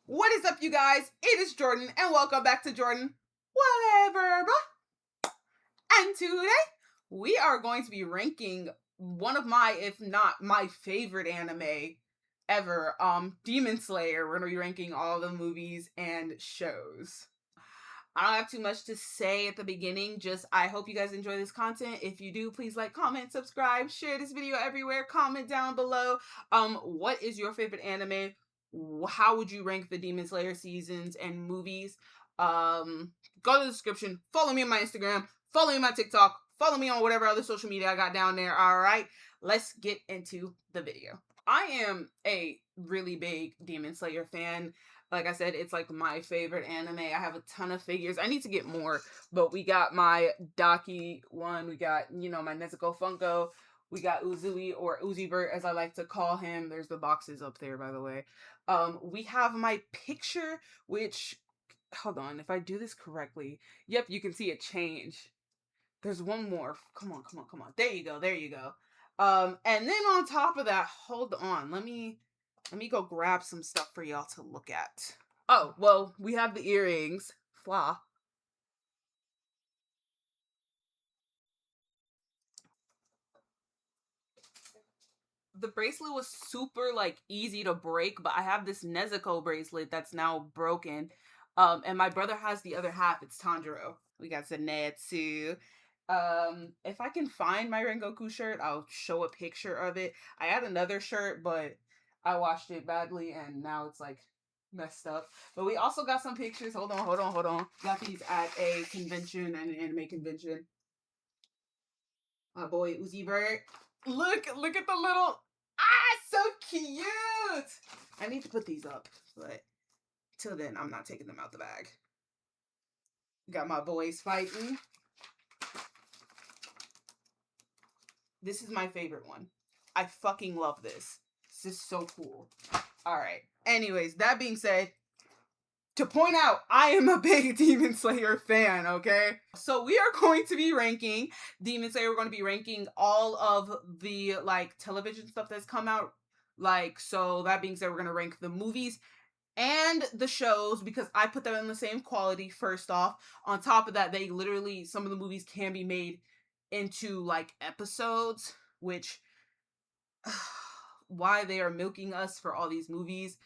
What is up, you guys? It is Jordan, and welcome back to Jordan Whatever. And today, we are going to be ranking one of my, if not my favorite anime ever, Demon Slayer. We're going to be ranking all the movies and shows. I don't have too much to say at the beginning. Just I hope you guys enjoy this content. If you do, please like, comment, subscribe, share this video everywhere. Comment down below. What is your favorite anime? How would you rank the Demon Slayer seasons and movies? Go to the description. Follow me on my Instagram. Follow me on my TikTok. Follow me on whatever other social media I got down there. All right, let's get into the video. I am a really big Demon Slayer fan. Like I said, it's like my favorite anime. I have a ton of figures. I need to get more, but we got my Daki one. We got, my Nezuko Funko. We got Uzui, or Uzibert as I like to call him. There's the boxes up there, by the way. We have my picture, which, hold on, if I do this correctly, yep, you can see it change. There's one more. Come on. There you go. And then on top of that, hold on. Let me go grab some stuff for y'all to look at. Oh, well, we have the earrings. Fla. The bracelet was super, easy to break, but I have this Nezuko bracelet that's now broken. And my brother has the other half. It's Tanjiro. We got Zenitsu. If I can find my Rengoku shirt, I'll show a picture of it. I had another shirt, but I washed it badly, and now it's, messed up. But we also got some pictures. Hold on. Got these at a convention, an anime convention. My boy Uzibert. Look at the little... so cute! I need to put these up, but till then, I'm not taking them out the bag. Got my boys fighting. This is my favorite one. I fucking love this. This is so cool. Alright. Anyways, that being said, to point out, I am a big Demon Slayer fan, okay? So we are going to be ranking Demon Slayer. We're going to be ranking all of the, television stuff that's come out. So that being said, we're going to rank the movies and the shows, because I put them in the same quality, first off. On top of that, they literally, some of the movies can be made into, episodes, which, why they are milking us for all these movies.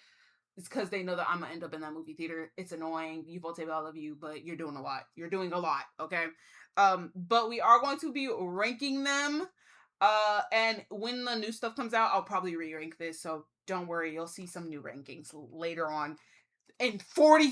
It's because they know that I'm gonna end up in that movie theater. It's annoying. You both say I love you, but you're doing a lot. You're doing a lot, okay? But we are going to be ranking them. And when the new stuff comes out, I'll probably re-rank this. So don't worry, you'll see some new rankings later on in 40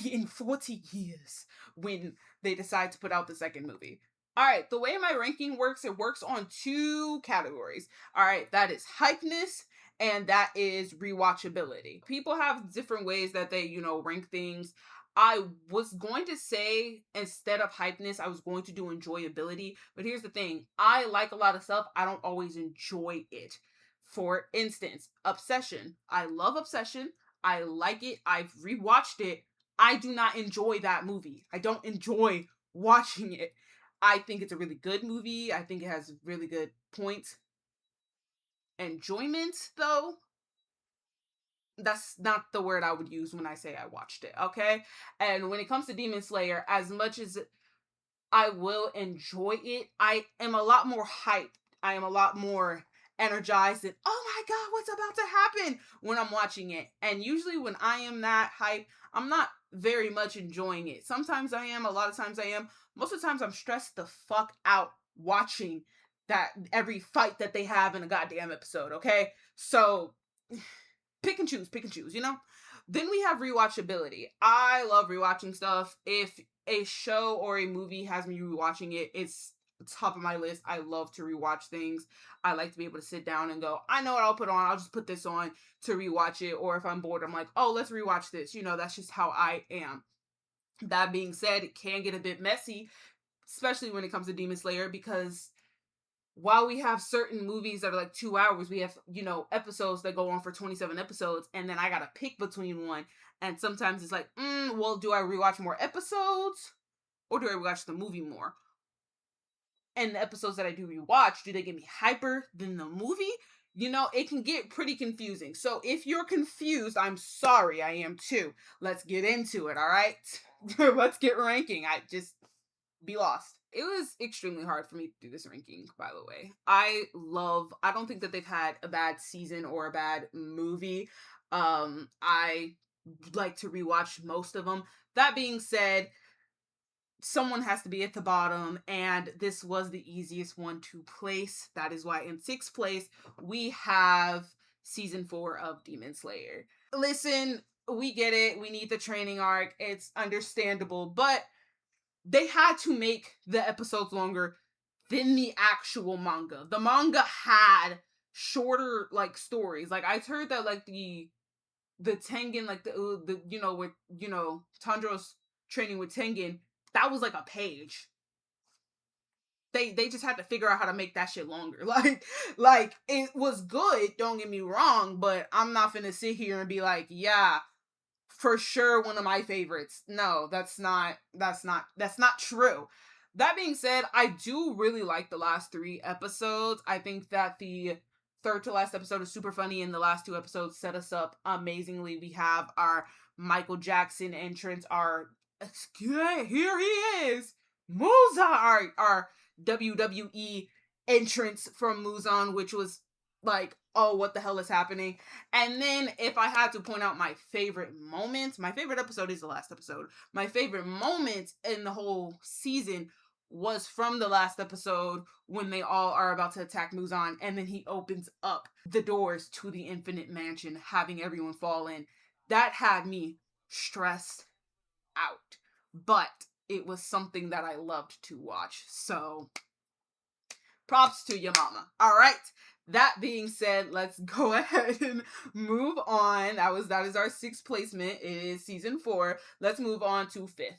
years when they decide to put out the second movie. All right, the way my ranking works, it works on two categories. All right, that is hypeness and that is rewatchability. People have different ways that they, rank things. I was going to say, instead of hypeness, I was going to do enjoyability. But here's the thing. I like a lot of stuff. I don't always enjoy it. For instance, Obsession. I love Obsession. I like it. I've rewatched it. I do not enjoy that movie. I don't enjoy watching it. I think it's a really good movie. I think it has really good points. Enjoyment, though, that's not the word I would use when I say I watched it, okay? And when it comes to Demon Slayer, as much as I will enjoy it, I am a lot more hyped. I am a lot more energized and, oh my god, what's about to happen when I'm watching it. And usually when I am that hyped, I'm not very much enjoying it. Sometimes I am, a lot of times I am. Most of the times I'm stressed the fuck out watching that every fight that they have in a goddamn episode, okay? So pick and choose, Then we have rewatchability. I love rewatching stuff. If a show or a movie has me rewatching it, it's top of my list. I love to rewatch things. I like to be able to sit down and go, I know what I'll put on. I'll just put this on to rewatch it. Or if I'm bored, I'm like, oh, let's rewatch this. That's just how I am. That being said, it can get a bit messy, especially when it comes to Demon Slayer, because while we have certain movies that are 2 hours, we have, episodes that go on for 27 episodes, and then I gotta pick between one. And sometimes it's well, do I rewatch more episodes, or do I rewatch the movie more? And the episodes that I do rewatch, do they get me hyper than the movie? it can get pretty confusing. So if you're confused, I'm sorry, I am too. Let's get into it, all right? Let's get ranking. I just be lost. It was extremely hard for me to do this ranking, by the way. I don't think that they've had a bad season or a bad movie. I like to rewatch most of them. That being said, someone has to be at the bottom, and this was the easiest one to place. That is why in sixth place we have season 4 of Demon Slayer. Listen, we get it. We need the training arc. It's understandable, but they had to make the episodes longer than the actual manga. The manga had shorter like stories. Like I heard that like the Tengen, like the with Tanjiro's training with Tengen, that was like a page. They just had to figure out how to make that shit longer. Like it was good, don't get me wrong, but I'm not gonna sit here and be like, yeah, for sure one of my favorites. No, that's not true. That being said, I do really like the last 3 episodes. I think that the third to last episode is super funny, and the last 2 episodes set us up amazingly. We have our Michael Jackson entrance, here he is, Musa, our WWE entrance from Muzan, which was like, oh, what the hell is happening? And then if I had to point out my favorite moments, my favorite episode is the last episode. My favorite moment in the whole season was from the last episode when they all are about to attack Muzan, and then he opens up the doors to the Infinite Mansion, having everyone fall in. That had me stressed out. But it was something that I loved to watch. So props to your mama. All right. That being said, let's go ahead and move on. That is our 6th placement. It is season 4. Let's move on to 5th.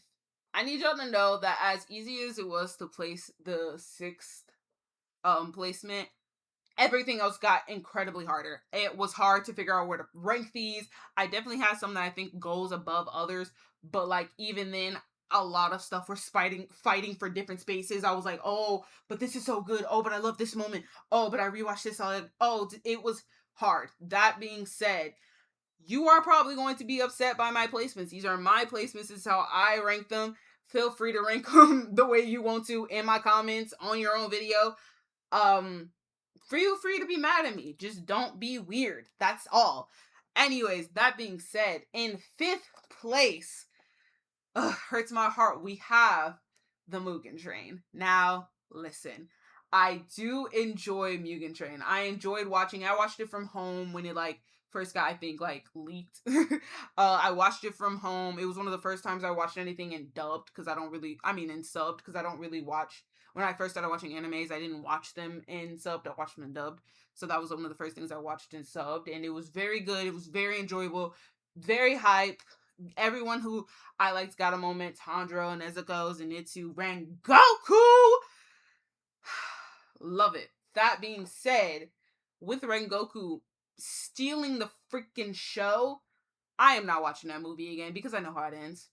I need y'all to know that as easy as it was to place the 6th placement, everything else got incredibly harder. It was hard to figure out where to rank these. I definitely have some that I think goes above others, but like even then, a lot of stuff was fighting for different spaces. I was like, oh, but this is so good. Oh, but I love this moment. Oh, but I rewatched this. It was hard. That being said, you are probably going to be upset by my placements. These are my placements. This is how I rank them. Feel free to rank them the way you want to in my comments on your own video. Feel free to be mad at me. Just don't be weird. That's all. Anyways, that being said, in 5th place, hurts my heart, we have the Mugen Train. Now, listen, I do enjoy Mugen Train. I enjoyed watching. I watched it from home when it like first got, I think, like leaked. I watched it from home. It was one of the first times I watched anything in dubbed because I don't really, I mean, in subbed because I don't really watch. When I first started watching animes, I didn't watch them in subbed. I watched them in dubbed. So that was one of the first things I watched in subbed, and it was very good. It was very enjoyable, very hype. Everyone who I liked got a moment. Tanjiro, Nezuko, Zenitsu, Rengoku. Love it. That being said, with Rengoku stealing the freaking show, I am not watching that movie again because I know how it ends.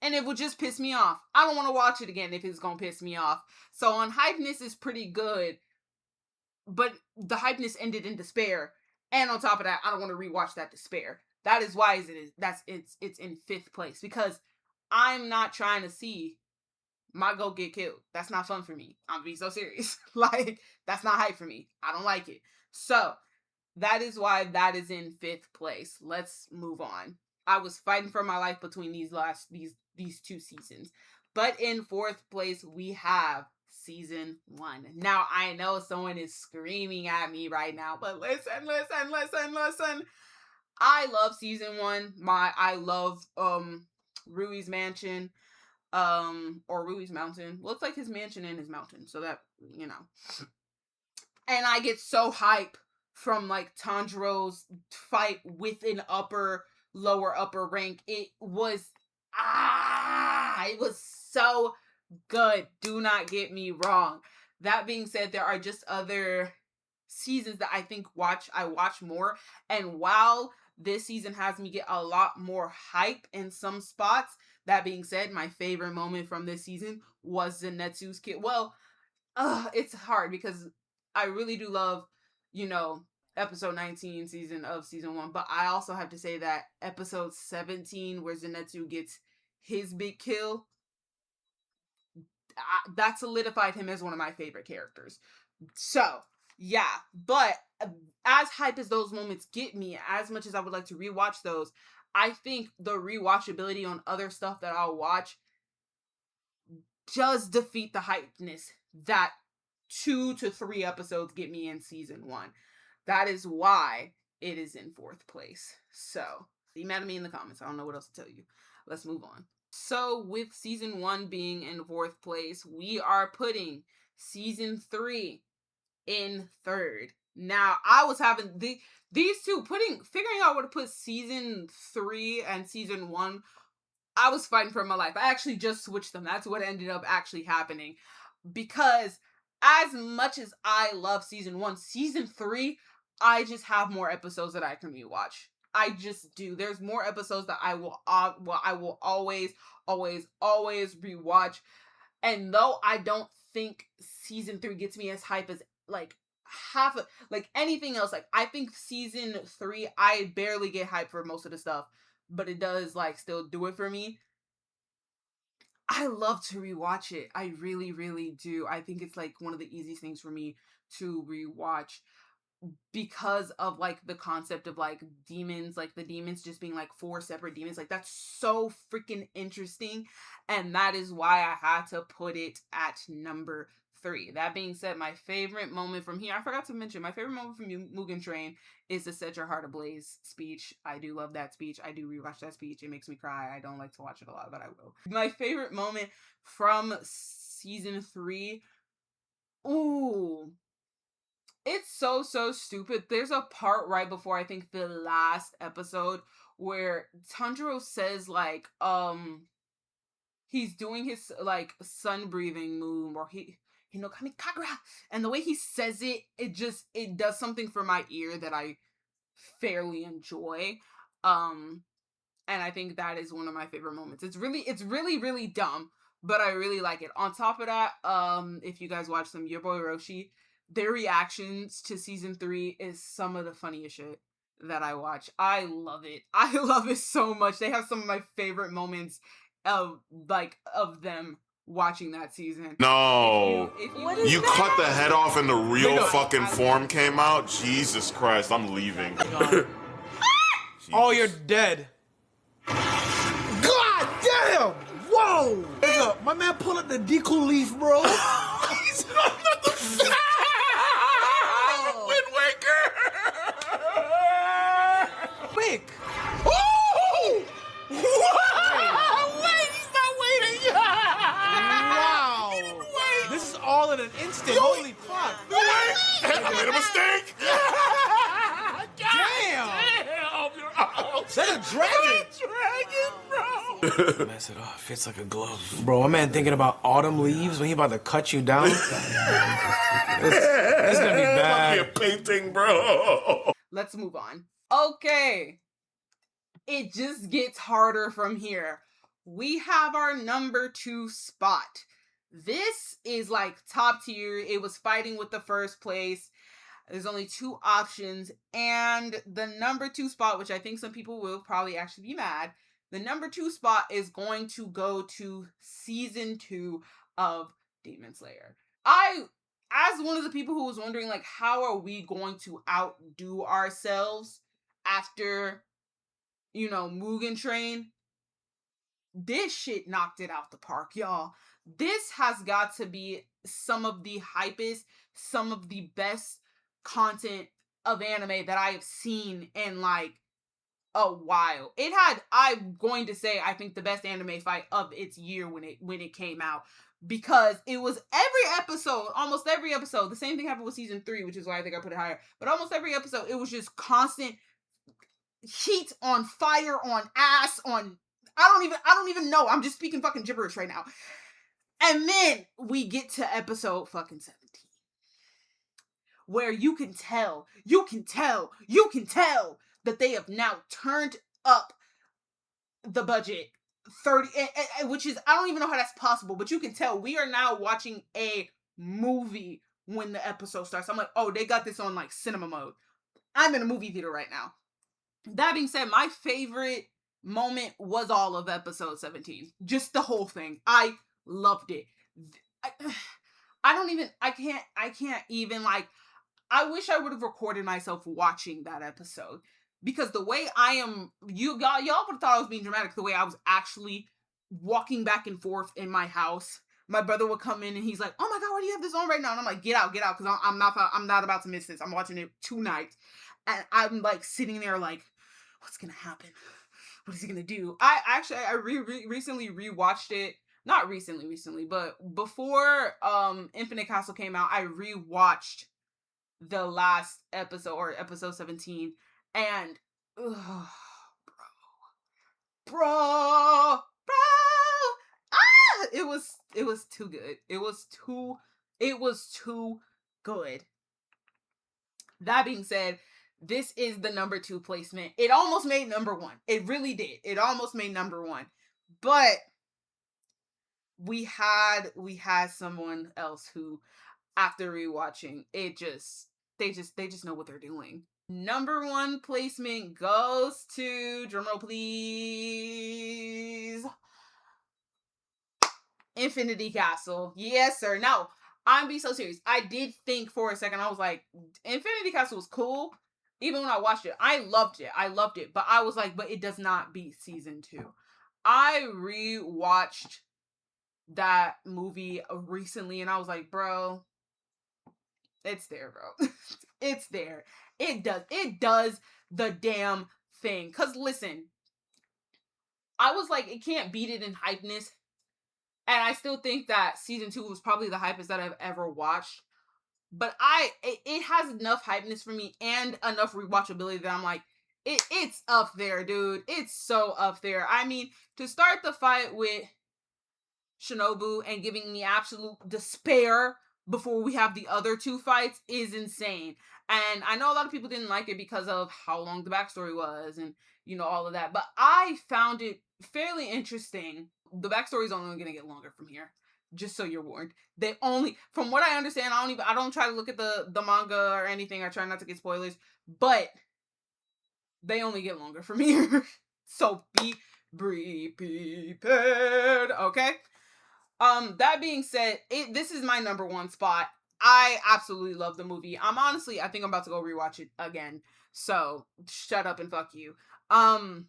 And it would just piss me off. I don't want to watch it again if it's going to piss me off. So on Hypeness is pretty good, but the Hypeness ended in despair. And on top of that, I don't want to rewatch that despair. That is why it's in 5th place, because I'm not trying to see my goat get killed. That's not fun for me. I'm being so serious. Like, that's not hype for me. I don't like it. So that is why that is in 5th place. Let's move on. I was fighting for my life between these 2 seasons. But in 4th place, we have season 1. Now, I know someone is screaming at me right now, but listen. I love season 1. I love Rui's mansion, or Rui's mountain. Well, it's like his mansion and his mountain, so that, And I get so hype from like Tanjiro's fight with an lower upper rank. It was so good. Do not get me wrong. That being said, there are just other seasons that I think I watch more, and while this season has me get a lot more hype in some spots, that being said, my favorite moment from this season was Zenitsu's kid. Well, it's hard because I really do love, episode 19 season 1. But I also have to say that episode 17, where Zenitsu gets his big kill, that solidified him as one of my favorite characters. So, yeah. But as hype as those moments get me, as much as I would like to rewatch those, I think the rewatchability on other stuff that I'll watch does defeat the hypeness that 2 to 3 episodes get me in season 1. That is why it is in 4th place. So, be mad at me in the comments. I don't know what else to tell you. Let's move on. So, with season 1 being in 4th place, we are putting season 3 in 3rd. Now, I was having these two, figuring out where to put season 3 and season 1. I was fighting for my life. I actually just switched them. That's what ended up actually happening. Because as much as I love season 1, season 3, I just have more episodes that I can rewatch. I just do. There's more episodes that I will always rewatch. And though I don't think season 3 gets me as hype as like anything else, like I think season 3, I barely get hype for most of the stuff, but it does like still do it for me. I love to rewatch it. I really, really do. I think it's like one of the easiest things for me to rewatch, because of like the concept of like demons, like the demons just being like 4 separate demons. Like that's so freaking interesting, and that is why I had to put it at number 3. That being said, my favorite moment from here, I forgot to mention, my favorite moment from Mugen Train is the Set Your Heart Ablaze speech. I do love that speech. I do rewatch that speech. It makes me cry. I don't like to watch it a lot, but I will. My favorite moment from season 3, ooh, it's so stupid. There's a part right before I think the last episode where Tanjiro says like he's doing his like sun breathing move, or Kami Kagura, and the way he says it, it does something for my ear that I fairly enjoy. And I think that is one of my favorite moments. It's really dumb, but I really like it. On top of that, if you guys watch Your Boy Roshi, their reactions to season 3 is some of the funniest shit that I watch. I love it. I love it so much. They have some of my favorite moments of them watching that season. No. You cut the head off and the real fucking form came out? Jesus Christ, I'm leaving. Oh, you're dead. God damn! Whoa! Hey, look, my man pulled up the Deku leaf, bro. He's not the Wind Waker! Quick! Oh! Wait, he's not waiting! Wow! He didn't wait! This is all in an instant. Yo, Holy fuck! Wait! I made a mistake! Damn! You're out! That's a dragon! Bro! Mess it off. Fits like a glove. Bro, my man thinking about autumn leaves when he about to cut you down. It's gonna be bad. You're painting, bro! Let's move on. Okay. It just gets harder from here. We have our number 2 spot. This is like top tier. It was fighting with the first place. There's only 2 options. And the number 2 spot, which I think some people will probably actually be mad, the number 2 spot is going to go to season 2 of Demon Slayer. As one of the people who was wondering, like, how are we going to outdo ourselves after, Mugen Train? This shit knocked it out the park, y'all. This has got to be some of the hypest, some of the best content of anime that I have seen in, like, a while. It had, I'm going to say, I think the best anime fight of its year when it came out, because it was almost every episode. The same thing happened with season 3, which is why I think I put it higher. But almost every episode, it was just constant heat on fire, on ass, on I don't even know. I'm just speaking fucking gibberish right now. And then we get to episode fucking 17, where you can tell that they have now turned up the budget 30, which is, I don't even know how that's possible, but you can tell we are now watching a movie when the episode starts. I'm like, oh, they got this on like cinema mode. I'm in a movie theater right now. That being said, my favorite moment was all of episode 17. Just the whole thing. I loved it. I can't even like, I wish I would have recorded myself watching that episode, because the way I am, y'all would have thought I was being dramatic, the way I was actually walking back and forth in my house. My brother would come in and he's like, oh my God, why do you have this on right now? And I'm like, get out, because I'm not about to miss this. I'm watching it tonight. And I'm like sitting there like, what's gonna happen? What is he gonna do? I recently rewatched it. Not recently, but before Infinite Castle came out, I rewatched the last episode, or episode 17, and bro, it was too good. It was too good. That being said, this is the number 2 placement. It almost made number 1. It really did. It almost made number 1. But we had someone else who, after rewatching, they just know what they're doing. Number 1 placement goes to, drumroll please, Infinity Castle. Yes, sir. No, I'm being so serious. I did think for a second, I was like, Infinity Castle was cool. Even when I watched it, I loved it. But I was like, but it does not beat season 2. I rewatched that movie recently, and I was like, bro, it's there, bro. It's there. It does the damn thing. Cause listen, I was like, it can't beat it in hypeness. And I still think that season 2 was probably the hypest that I've ever watched. But it has enough hypeness for me and enough rewatchability that I'm like, it's up there, dude. It's so up there. I mean, to start the fight with Shinobu and giving me absolute despair before we have the other 2 fights is insane. And I know a lot of people didn't like it because of how long the backstory was and, all of that. But I found it fairly interesting. The backstory is only going to get longer from here. Just so you're warned. From what I understand, I don't try to look at the manga or anything. I try not to get spoilers. But they only get longer from here. So be prepared, okay? That being said, this is my number 1 spot. I absolutely love the movie. I think I'm about to go rewatch it again. So shut up and fuck you. And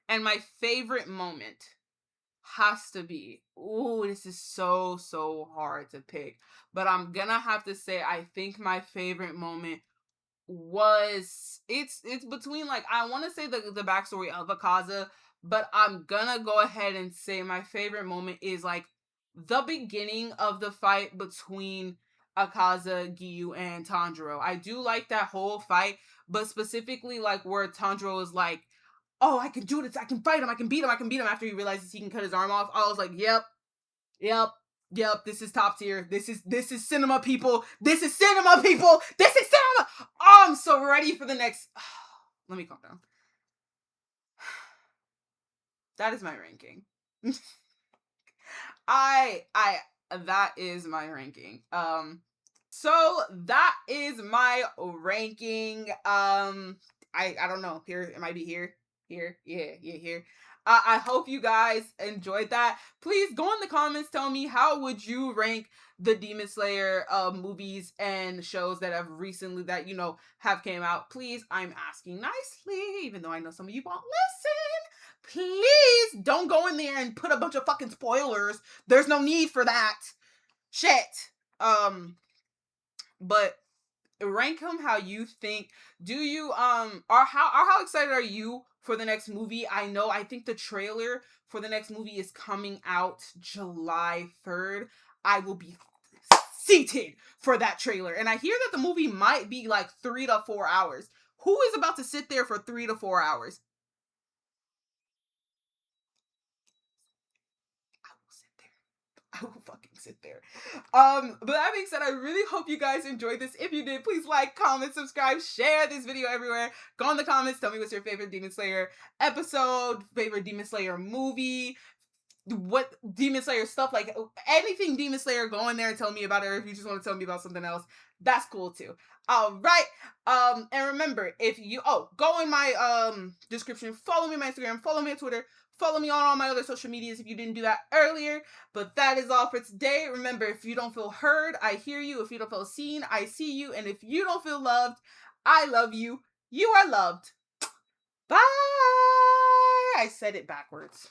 my favorite moment has to be, this is so hard to pick, but I'm gonna have to say, I think my favorite moment was, it's between, like, I want to say the backstory of Akaza, but I'm gonna go ahead and say my favorite moment is like the beginning of the fight between Akaza, Giyu, and Tanjiro. I do like that whole fight, but specifically like where Tanjiro is like, oh, I can do this, I can fight him, I can beat him after he realizes he can cut his arm off. I was like, yep, this is top tier. This is cinema, people. This is cinema. Oh, I'm so ready for the next. Let me calm down. That is my ranking. That is my ranking. So that is my ranking. I don't know. Here, it might be here. Here. I hope you guys enjoyed that. Please go in the comments, tell me, how would you rank the Demon Slayer movies and shows that have recently, that have came out. Please, I'm asking nicely, even though I know some of you won't listen. Please don't go in there and put a bunch of fucking spoilers. There's no need for that shit. But rank them how you think. Do you how excited are you for the next movie? I think the trailer for the next movie is coming out July 3rd. I will be seated for that trailer. And I hear that the movie might be like 3 to 4 hours. Who is about to sit there for 3 to 4 hours? I will fucking sit there. But that being said, I really hope you guys enjoyed this. If you did, please like, comment, subscribe, share this video everywhere. Go in the comments, tell me what's your favorite Demon Slayer episode, favorite Demon Slayer movie, what Demon Slayer stuff, like anything Demon Slayer, go in there and tell me about it, or if you just want to tell me about something else, that's cool too. All right. And remember, if you go in my description, follow me on my Instagram, follow me on Twitter, follow me on all my other social medias if you didn't do that earlier. But that is all for today. Remember, if you don't feel heard, I hear you. If you don't feel seen, I see you. And if you don't feel loved, I love you. You are loved. Bye. I said it backwards.